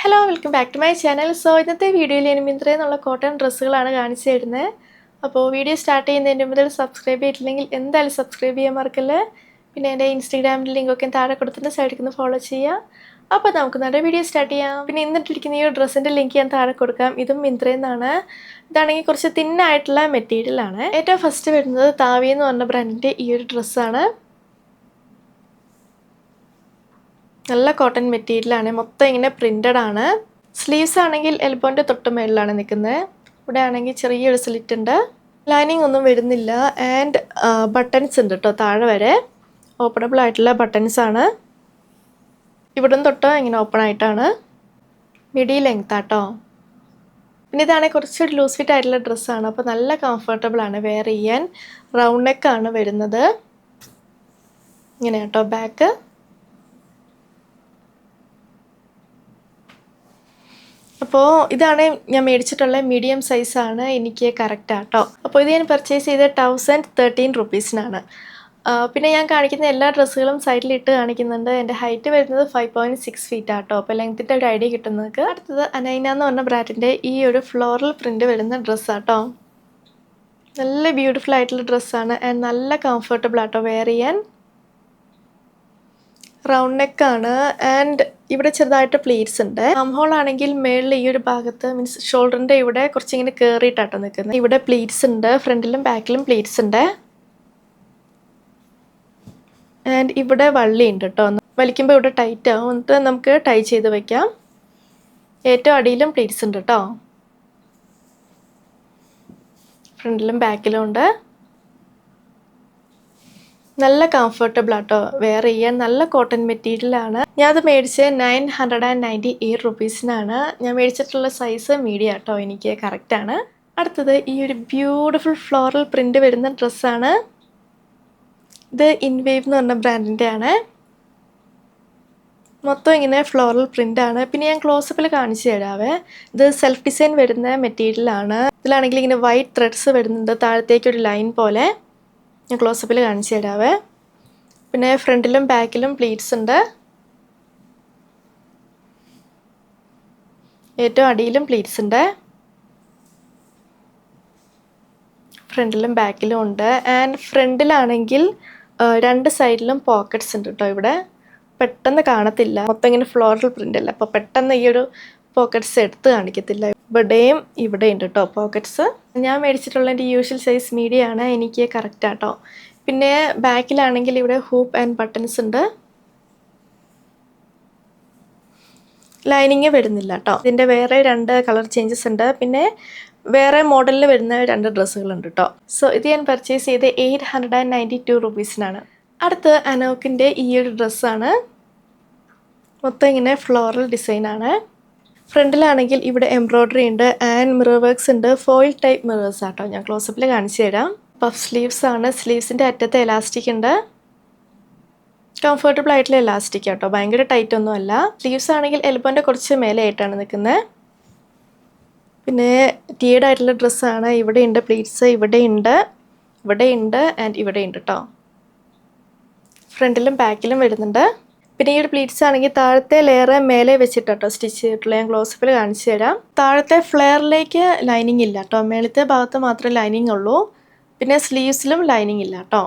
Hello welcome back to my channel. So ഇന്നത്തെ വീഡിയോയിൽ ഞാൻ മിന്ത്രയിൽ നിന്നുള്ള കോട്ടൺ ഡ്രസ്സുകളാണ് കാണിച്ചു തരുന്നത്. അപ്പോൾ വീഡിയോ സ്റ്റാർട്ട് ചെയ്യുന്നതിന് മുതൽ സബ്സ്ക്രൈബ് ചെയ്തിട്ടില്ലെങ്കിൽ എന്തായാലും സബ്സ്ക്രൈബ് ചെയ്യാൻ മറക്കല്ലേ. പിന്നെ എൻ്റെ ഇൻസ്റ്റാഗ്രാമിൻ്റെ ലിങ്കൊക്കെ താഴെ കൊടുത്തിട്ട് സൈഡിൽ നിന്ന് ഫോളോ ചെയ്യുക. അപ്പോൾ നമുക്ക് നല്ല വീഡിയോ സ്റ്റാർട്ട് ചെയ്യാം. പിന്നെ ഇന്നിട്ടിരിക്കുന്ന ഈ ഒരു ഡ്രസ്സിൻ്റെ ലിങ്ക് ഞാൻ താഴെ കൊടുക്കാം. ഇതും മിന്ത്രയിൽ നിന്നാണ്. ഇതാണെങ്കിൽ കുറച്ച് തിന്നായിട്ടുള്ള മെറ്റീരിയലാണ്. ഏറ്റവും ഫസ്റ്റ് വരുന്നത് താവി എന്ന് പറഞ്ഞ ബ്രാൻഡിൻ്റെ ഈ ഒരു ഡ്രസ്സാണ്. നല്ല കോട്ടൺ മെറ്റീരിയലാണ്, മൊത്തം ഇങ്ങനെ പ്രിൻ്റഡ് ആണ്. സ്ലീവ്സ് ആണെങ്കിൽ എൽബോൻ്റെ തൊട്ട് മേളിലാണ് നിൽക്കുന്നത്. ഇവിടെ ആണെങ്കിൽ ചെറിയൊരു സ്ലിറ്റ് ഉണ്ട്, ലൈനിങ് ഒന്നും വരുന്നില്ല. ആൻഡ് ബട്ടൺസ് ഉണ്ട് കേട്ടോ, താഴെ വരെ ഓപ്പണബിൾ ആയിട്ടുള്ള ബട്ടൺസ് ആണ്. ഇവിടം തൊട്ട് ഇങ്ങനെ ഓപ്പൺ ആയിട്ടാണ്. മിഡി ലെങ്ത് ആട്ടോ. പിന്നെ ഇതാണെങ്കിൽ കുറച്ചൊരു ലൂസ് ഫിറ്റ് ആയിട്ടുള്ള ഡ്രസ്സാണ്, അപ്പോൾ നല്ല കംഫർട്ടബിൾ ആണ് വെയർ ചെയ്യാൻ. റൗണ്ട് നെക്കാണ് വരുന്നത്. ഇങ്ങനെ കേട്ടോ ബാക്ക്. അപ്പോൾ ഇതാണ് ഞാൻ മേടിച്ചിട്ടുള്ള മീഡിയം സൈസാണ്, എനിക്ക് കറക്റ്റ് ആട്ടോ. അപ്പോൾ ഇത് ഞാൻ പർച്ചേസ് ചെയ്ത് 1013 റുപ്പീസിനാണ്. പിന്നെ ഞാൻ കാണിക്കുന്ന എല്ലാ ഡ്രസ്സുകളും സൈഡിലിട്ട് കാണിക്കുന്നുണ്ട്. എൻ്റെ ഹൈറ്റ് വരുന്നത് 5.6 ഫീറ്റ് ആട്ടോ. അപ്പോൾ ലെങ്ത്തിൻ്റെ ഒരു ഐഡിയ കിട്ടുന്നത്. അടുത്തത് അനൈന എന്ന് പറഞ്ഞ ബ്രാൻഡിൻ്റെ ഈ ഒരു ഫ്ലോറൽ പ്രിൻ്റ് വരുന്ന ഡ്രസ്സാട്ടോ. നല്ല ബ്യൂട്ടിഫുൾ ആയിട്ടുള്ള ഡ്രസ്സാണ് ആൻഡ് നല്ല കംഫർട്ടബിൾ ആട്ടോ വെയർ ചെയ്യാൻ. റൗണ്ട് നെക്കാണ് ആൻഡ് ഇവിടെ ചെറുതായിട്ട് പ്ലീറ്റ്സ് ഉണ്ട്. ആം ഹോൾ ആണെങ്കിൽ മേളിൽ ഈ ഒരു ഭാഗത്ത് മീൻസ് ഷോൾഡറിൻ്റെ ഇവിടെ കുറച്ചിങ്ങനെ കയറിയിട്ടാട്ടോ നിൽക്കുന്നത്. ഇവിടെ പ്ലീറ്റ്സ് ഉണ്ട്, ഫ്രണ്ടിലും ബാക്കിലും പ്ലീറ്റ്സ് ഉണ്ട്. ആൻഡ് ഇവിടെ വള്ളി ഉണ്ട് കേട്ടോ. വലിക്കുമ്പോൾ ഇവിടെ ടൈറ്റ് ആവും, എന്നിട്ട് നമുക്ക് ടൈ ചെയ്ത് വെക്കാം. ഏറ്റവും അടിയിലും പ്ലീറ്റ്സ് ഉണ്ട് കേട്ടോ. ഫ്രണ്ടിലും ബാക്കിലും ഉണ്ട്. നല്ല കംഫർട്ടബിൾ ആട്ടോ വെയർ ചെയ്യാൻ. നല്ല കോട്ടൺ മെറ്റീരിയലാണ്. ഞാൻ അത് മേടിച്ചത് 998 റുപ്പീസിനാണ്. ഞാൻ മേടിച്ചിട്ടുള്ള സൈസ് മീഡിയം ആട്ടോ, എനിക്ക് കറക്റ്റാണ്. അടുത്തത് ഈ ഒരു ബ്യൂട്ടിഫുൾ ഫ്ലോറൽ പ്രിൻ്റ് വരുന്ന ഡ്രസ്സാണ്. ഇത് ഇൻവേവ് എന്ന് പറഞ്ഞ ബ്രാൻഡിൻ്റെ ആണ്. മൊത്തം ഇങ്ങനെ ഫ്ലോറൽ പ്രിൻ്റാണ്. പിന്നെ ഞാൻ ക്ലോസപ്പിൽ കാണിച്ചു തരാവേ. ഇത് സെൽഫ് ഡിസൈൻ വരുന്ന മെറ്റീരിയലാണ്. ഇതിലാണെങ്കിൽ ഇങ്ങനെ വൈറ്റ് ത്രെഡ്സ് വരുന്നുണ്ട്, താഴത്തേക്കൊരു ലൈൻ പോലെ. ഞാൻ ക്ലോസപ്പിൽ കാണിച്ചു തരാവേ. പിന്നെ ഫ്രണ്ടിലും ബാക്കിലും പ്ലീറ്റ്സ് ഉണ്ട്. ഏറ്റവും അടിയിലും പ്ലീറ്റ്സ് ഉണ്ട്. ഫ്രണ്ടിലും ബാക്കിലും ഉണ്ട്. ആൻഡ് ഫ്രണ്ടിലാണെങ്കിൽ രണ്ട് സൈഡിലും പോക്കറ്റ്സ് ഉണ്ട് കേട്ടോ. ഇവിടെ പെട്ടെന്ന് കാണത്തില്ല, മൊത്തം ഇങ്ങനെ ഫ്ലോറൽ പ്രിൻ്റ് അല്ല, അപ്പോൾ പെട്ടെന്ന് ഈ ഒരു പോക്കറ്റ്സ് എടുത്ത് കാണിക്കത്തില്ല. ഇവിടെയും ഇവിടെ ഉണ്ട് കേട്ടോ പോക്കറ്റ്സ്. ഞാൻ മേടിച്ചിട്ടുള്ള എൻ്റെ യൂഷ്വൽ സൈസ് മീഡിയം ആണ്, എനിക്ക് കറക്റ്റ് ആട്ടോ. പിന്നെ ബാക്കിലാണെങ്കിൽ ഇവിടെ ഹൂപ്പ് ആൻഡ് ബട്ടൺസ് ഉണ്ട്. ലൈനിങ് വരുന്നില്ല കേട്ടോ. ഇതിൻ്റെ വേറെ 2 കളർ ചേഞ്ചസ് ഉണ്ട്. പിന്നെ വേറെ മോഡലിൽ വരുന്ന 2 ഡ്രസ്സുകളുണ്ട് കേട്ടോ. സോ ഇത് ഞാൻ പർച്ചേസ് ചെയ്ത് 892 റുപ്പീസിനാണ്. അടുത്ത് അനോക്കിൻ്റെ ഈ ഒരു ഡ്രസ്സാണ്. മൊത്തം ഇങ്ങനെ ഫ്ലോറൽ ഡിസൈനാണ്. ഫ്രണ്ടിലാണെങ്കിൽ ഇവിടെ എംബ്രോയ്ഡറി ഉണ്ട് ആൻഡ് മിറർ വർക്ക്സ് ഉണ്ട്. ഫോയിൽ ടൈപ്പ് മിറേഴ്സ് ആട്ടോ. ഞാൻ ക്ലോസപ്പിൽ കാണിച്ചു തരാം. പഫ് സ്ലീവ്സ് ആണ്. സ്ലീവ്സിൻ്റെ അറ്റത്ത് എലാസ്റ്റിക് ഉണ്ട്. കംഫർട്ടബിൾ ആയിട്ടുള്ള എലാസ്റ്റിക് ആട്ടോ, ഭയങ്കര ടൈറ്റ് ഒന്നും അല്ല. സ്ലീവ്സ് ആണെങ്കിൽ എൽബോൻ്റെ കുറച്ച് മേലെ ആയിട്ടാണ് നിൽക്കുന്നത്. പിന്നെ ടീഡ് ആയിട്ടുള്ള ഡ്രസ്സാണ്. ഇവിടെ ഉണ്ട് പ്ലീറ്റ്സ്, ഇവിടെ ഉണ്ട്, ഇവിടെ ഉണ്ട് ആൻഡ് ഇവിടെ ഉണ്ട് കേട്ടോ. ഫ്രണ്ടിലും ബാക്കിലും വരുന്നുണ്ട്. പിന്നെ ഈ ഒരു പ്ലീറ്റ്സ് ആണെങ്കിൽ താഴത്തെ ലെയർ മേലെ വെച്ചിട്ടോ സ്റ്റിച്ച് ചെയ്തിട്ടുള്ള. ഞാൻ ക്ലോസപ്പിൽ കാണിച്ചു തരാം. താഴത്തെ ഫ്ലെയറിലേക്ക് ലൈനിങ് ഇല്ല കേട്ടോ, മേളത്തെ ഭാഗത്ത് മാത്രമേ ലൈനിങ് ഉള്ളൂ. പിന്നെ സ്ലീവ്സിലും ലൈനിങ് ഇല്ല കേട്ടോ.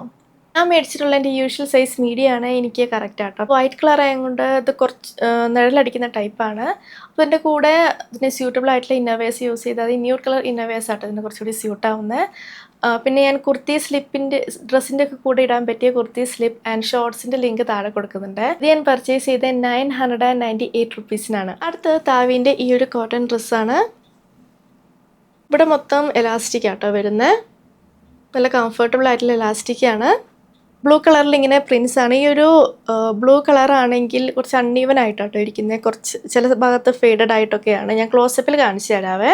ഞാൻ മേടിച്ചിട്ടുള്ള എൻ്റെ യൂഷ്വൽ സൈസ് മീഡിയം ആണ്, എനിക്ക് കറക്റ്റ് ആട്ടോ. വൈറ്റ് കളർ ആയതുകൊണ്ട് ഇത് കുറച്ച് നിഴലടിക്കുന്ന ടൈപ്പാണ്. അപ്പോൾ ഇതിൻ്റെ കൂടെ ഇതിന് സ്യൂട്ടബിൾ ആയിട്ടുള്ള ഇന്നർവേഴ്സ് യൂസ് ചെയ്താൽ ന്യൂഡ് കളർ ഇന്നർവേഴ്സ് ആട്ടോ ഇതിന് കുറച്ചുകൂടി സ്യൂട്ടാവുന്നത്. പിന്നെ ഞാൻ കുർത്തി സ്ലിപ്പിൻ്റെ ഡ്രസ്സിൻ്റെ ഒക്കെ കൂടെ ഇടാൻ പറ്റിയ കുർത്തി സ്ലിപ്പ് ആൻഡ് ഷോർട്സിൻ്റെ ലിങ്ക് താഴെ കൊടുക്കുന്നുണ്ട്. ഇത് ഞാൻ പർച്ചേസ് ചെയ്ത് 998 റുപ്പീസിനാണ്. അടുത്ത് താവിൻ്റെ ഈ ഒരു കോട്ടൺ ഡ്രസ്സാണ്. ഇവിടെ മൊത്തം എലാസ്റ്റിക് ആട്ടോ വരുന്നത്. നല്ല കംഫർട്ടബിൾ ആയിട്ടുള്ള എലാസ്റ്റിക് ആണ്. ബ്ലൂ കളറിൽ ഇങ്ങനെ പ്രിൻസ് ആണ്. ഈ ഒരു ബ്ലൂ കളർ ആണെങ്കിൽ കുറച്ച് അൺഈവൻ ആയിട്ടോ ഇരിക്കുന്നത്, കുറച്ച് ചില ഭാഗത്ത് ഫെയ്ഡഡ് ആയിട്ടൊക്കെയാണ്. ഞാൻ ക്ലോസപ്പിൽ കാണിച്ചു തരാവേ.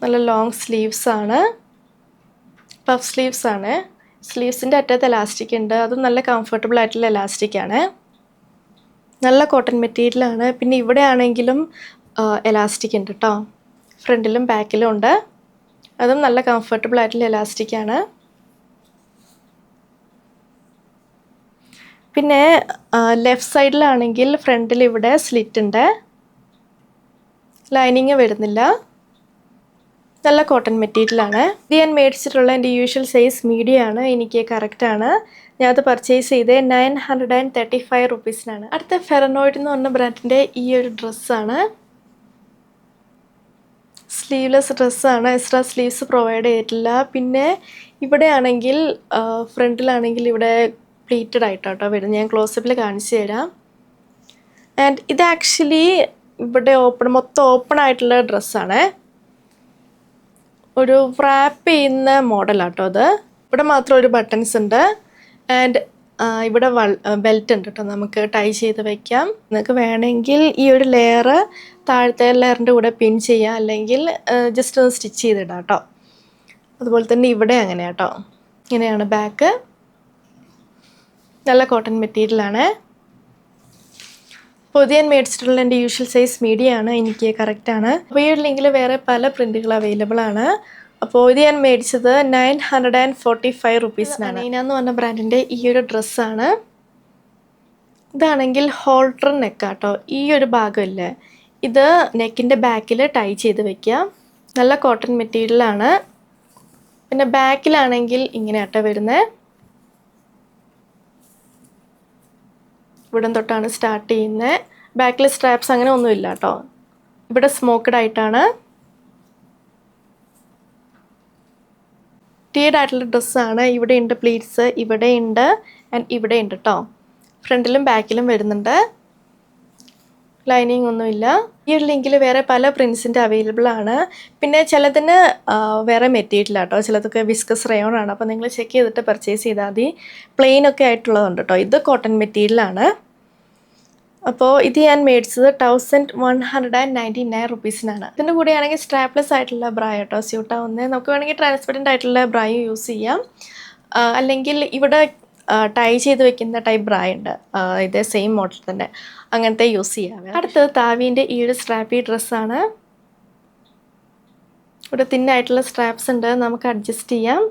നല്ല ലോങ് സ്ലീവ്സ് ആണ്, പഫ് സ്ലീവ്സ് ആണ്. സ്ലീവ്സിൻ്റെ അറ്റത്ത് എലാസ്റ്റിക് ഉണ്ട്, അതും നല്ല കംഫർട്ടബിൾ ആയിട്ടുള്ള എലാസ്റ്റിക് ആണ്. നല്ല കോട്ടൺ മെറ്റീരിയലാണ്. പിന്നെ ഇവിടെ ആണെങ്കിലും എലാസ്റ്റിക് ഉണ്ട് കേട്ടോ. ഫ്രണ്ടിലും ബാക്കിലും ഉണ്ട്, അതും നല്ല കംഫർട്ടബിൾ ആയിട്ടുള്ള എലാസ്റ്റിക് ആണ്. പിന്നെ ലെഫ്റ്റ് സൈഡിലാണെങ്കിൽ ഫ്രണ്ടിൽ ഇവിടെ സ്ലിറ്റ് ഉണ്ട്. ലൈനിങ് വരുന്നില്ല. നല്ല കോട്ടൺ മെറ്റീരിയലാണ്. ഇത് ഞാൻ മേടിച്ചിട്ടുള്ള എൻ്റെ യൂഷ്വൽ സൈസ് മീഡിയം ആണ്. എനിക്ക് കറക്റ്റാണ്. ഞാനത് പർച്ചേസ് ചെയ്ത് 935 റുപ്പീസിനാണ്. അടുത്ത ഫെറനോയിഡ് എന്ന് പറഞ്ഞ ബ്രാൻഡിൻ്റെ ഈ ഒരു ഡ്രസ്സാണ്. സ്ലീവ്ലെസ് ഡ്രസ്സാണ്. എക്സ്ട്രാ സ്ലീവ്സ് പ്രൊവൈഡ് ചെയ്തിട്ടില്ല. പിന്നെ ഇവിടെ ആണെങ്കിൽ ഫ്രണ്ടിലാണെങ്കിൽ ഇവിടെ പ്ലീറ്റഡ് ആയിട്ടോ വരുന്നത്. ഞാൻ ക്ലോസപ്പിൽ കാണിച്ചു തരാം. ആൻഡ് ഇത് ആക്ച്വലി ഇവിടെ മൊത്തം ഓപ്പൺ ആയിട്ടുള്ള ഡ്രസ്സാണ്. ഒരു റാപ്പ് ചെയ്യുന്ന മോഡലാട്ടോ അത്. ഇവിടെ മാത്രം ഒരു ബട്ടൺസ് ഉണ്ട്. ആൻഡ് ഇവിടെ ബെൽറ്റ് ഉണ്ട് കേട്ടോ, നമുക്ക് ടൈ ചെയ്ത് വയ്ക്കാം. നിങ്ങൾക്ക് വേണമെങ്കിൽ ഈ ഒരു ലെയർ താഴത്തെ ലെയറിൻ്റെ കൂടെ പിൻ ചെയ്യാം, അല്ലെങ്കിൽ ജസ്റ്റ് ഒന്ന് സ്റ്റിച്ച് ചെയ്തിടാം കേട്ടോ. അതുപോലെ തന്നെ ഇവിടെ അങ്ങനെ കേട്ടോ, ഇങ്ങനെയാണ് ബാക്ക്. നല്ല കോട്ടൺ മെറ്റീരിയലാണ്. അപ്പോൾ ഇത് ഞാൻ മേടിച്ചിട്ടുള്ള എൻ്റെ യൂഷ്വൽ സൈസ് മീഡിയം ആണ്. എനിക്ക് കറക്റ്റാണ്. അപ്പോൾ ഈ ഒരു ലിങ്കിൽ വേറെ പല പ്രിൻറ്റുകൾ അവൈലബിൾ ആണ്. അപ്പോൾ ഇത് ഞാൻ മേടിച്ചത് 945 റുപ്പീസിനാണ്. അനീന എന്ന് പറഞ്ഞ ബ്രാൻഡിൻ്റെ ഈ ഒരു ഡ്രസ്സാണ്. ഇതാണെങ്കിൽ ഹോൾട്ടർ നെക്കാട്ടോ. ഈ ഒരു ഭാഗമില്ലേ, ഇത് നെക്കിൻ്റെ ബാക്കിൽ ടൈ ചെയ്ത് വെക്കുക. നല്ല കോട്ടൺ മെറ്റീരിയലാണ്. പിന്നെ ബാക്കിലാണെങ്കിൽ ഇങ്ങനെ ആട്ടോ വരുന്നത്. ഇവിടെ തൊട്ടാണ് സ്റ്റാർട്ട് ചെയ്യുന്നത്. ബാക്കിൽ സ്ട്രാപ്സ് അങ്ങനെ ഒന്നുമില്ല കേട്ടോ. ഇവിടെ സ്മോക്കഡ് ആയിട്ടാണ്. ടീഡ് ആയിട്ടുള്ള ഡ്രസ്സാണ്. ഇവിടെ ഉണ്ട് പ്ലീറ്റ്സ്, ഇവിടെ ഉണ്ട് ആൻഡ് ഇവിടെ ഉണ്ട് കേട്ടോ. ഫ്രണ്ടിലും ബാക്കിലും വരുന്നുണ്ട്. ലൈനിങ് ഒന്നുമില്ല. ഈ ഒരു ലിങ്കിൽ വേറെ പല പ്രിൻസിൻ്റെ അവൈലബിൾ ആണ്. പിന്നെ ചിലതിന് വേറെ മെറ്റീരിയൽ ആട്ടോ, ചിലതൊക്കെ വിസ്കസ് റയോൺ ആണ്. അപ്പോൾ നിങ്ങൾ ചെക്ക് ചെയ്തിട്ട് പർച്ചേസ് ചെയ്താൽ മതി. പ്ലെയിൻ ഒക്കെ ആയിട്ടുള്ളതുണ്ട് കേട്ടോ. ഇത് കോട്ടൺ മെറ്റീരിയലാണ്. അപ്പോൾ ഇത് ഞാൻ മേടിച്ചത് 1199 റുപ്പീസിനാണ്. ഇതിൻ്റെ കൂടെയാണെങ്കിൽ സ്ട്രാപ്ലെസ് ആയിട്ടുള്ള ബ്രാ കേട്ടോ സ്യൂട്ടാവുന്നത്. നമുക്ക് വേണമെങ്കിൽ ട്രാൻസ്പെറൻറ്റ് ആയിട്ടുള്ള ബ്രായും യൂസ് ചെയ്യാം, അല്ലെങ്കിൽ ഇവിടെ ടൈ ചെയ്ത് വെക്കുന്ന ടൈപ്പ് ബ്രാ ഉണ്ട്, ഇതേ സെയിം മോഡൽ തന്നെ, അങ്ങനത്തെ യൂസ് ചെയ്യാം. അടുത്തത് താവീൻ്റെ ഈ ഒരു സ്ട്രാപ്പി ഡ്രസ്സാണ്. ഇവിടെ തിന്നായിട്ടുള്ള സ്ട്രാപ്സ് ഉണ്ട്, നമുക്ക് അഡ്ജസ്റ്റ് ചെയ്യാം.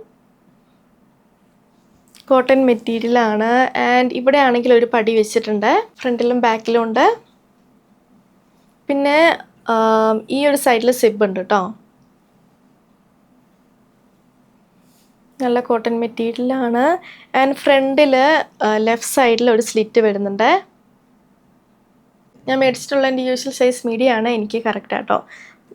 കോട്ടൺ മെറ്റീരിയലാണ്. ആൻഡ് ഇവിടെ ആണെങ്കിൽ ഒരു പടി വെച്ചിട്ടുണ്ട്. ഫ്രണ്ടിലും ബാക്കിലും ഉണ്ട്. പിന്നെ ഈ ഒരു സൈഡിൽ സിബ് ഉണ്ട് കേട്ടോ. നല്ല കോട്ടൺ മെറ്റീരിയലാണ്. ആൻഡ് ഫ്രണ്ടിൽ ലെഫ്റ്റ് സൈഡിൽ ഒരു സ്ലിറ്റ് വരുന്നുണ്ട്. ഞാൻ മേടിച്ചിട്ടുള്ള എൻ്റെ യൂഷ്വൽ സൈസ് മീഡിയം ആണ്. എനിക്ക് കറക്റ്റ് ആട്ടോ.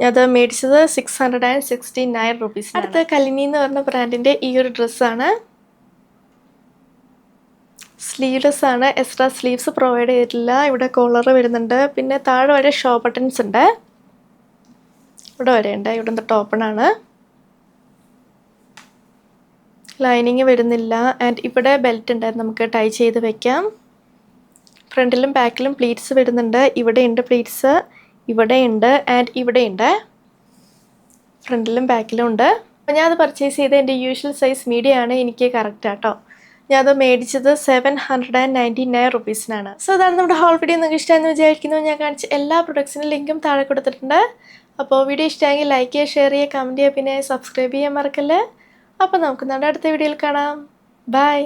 അത് മേടിച്ചത് 669 റുപ്പീസ്. അടുത്ത കലിനി എന്ന് പറഞ്ഞ ബ്രാൻഡിൻ്റെ ഈ ഒരു ഡ്രസ്സാണ്. സ്ലീവ്ലെസ് ആണ്. എക്സ്ട്രാ സ്ലീവ്സ് പ്രൊവൈഡ് ചെയ്തിട്ടില്ല. ഇവിടെ കോളർ വരുന്നുണ്ട്. പിന്നെ താഴെ വരെ ഷോ ബട്ടൺസ് ഉണ്ട്. ഇവിടെ വരെ ഉണ്ട്. ഇവിടെ തൊട്ട് ഓപ്പൺ ആണ്. ലൈനിങ് വരുന്നില്ല. ആൻഡ് ഇവിടെ ബെൽറ്റ് ഉണ്ട്, നമുക്ക് ടൈ ചെയ്ത് വെക്കാം. ഫ്രണ്ടിലും ബാക്കിലും പ്ലീറ്റ്സ് വരുന്നുണ്ട്. ഇവിടെ ഉണ്ട് പ്ലീറ്റ്സ്, ഇവിടെ ഉണ്ട് ആൻഡ് ഇവിടെ ഉണ്ട്. ഫ്രണ്ടിലും ബാക്കിലും ഉണ്ട്. അപ്പോൾ ഞാനത് പർച്ചേസ് ചെയ്ത് എൻ്റെ യൂഷ്വൽ സൈസ് മീഡിയം ആണ്. എനിക്ക് കറക്റ്റ് ആട്ടോ. ഞാനത് മേടിച്ചത് 799 റുപ്പീസിനാണ്. സോ അതാണ് നമ്മുടെ ഹോൾ വീഡിയോ. നിങ്ങൾക്ക് ഇഷ്ടമായെന്ന് വിചാരിക്കുന്നു. ഞാൻ കാണിച്ച എല്ലാ പ്രൊഡക്ട്സിൻ്റെ ലിങ്കും താഴെ കൊടുത്തിട്ടുണ്ട്. അപ്പോൾ വീഡിയോ ഇഷ്ടമായെങ്കിൽ ലൈക്ക് ചെയ്യുക, ഷെയർ ചെയ്യുക, കമൻറ്റ് ചെയ്യുക, പിന്നെ സബ്സ്ക്രൈബ് ചെയ്യാൻ മറക്കല്ലേ. അപ്പോൾ നമുക്ക് നമ്മുടെ അടുത്ത വീഡിയോയിൽ കാണാം. ബൈ.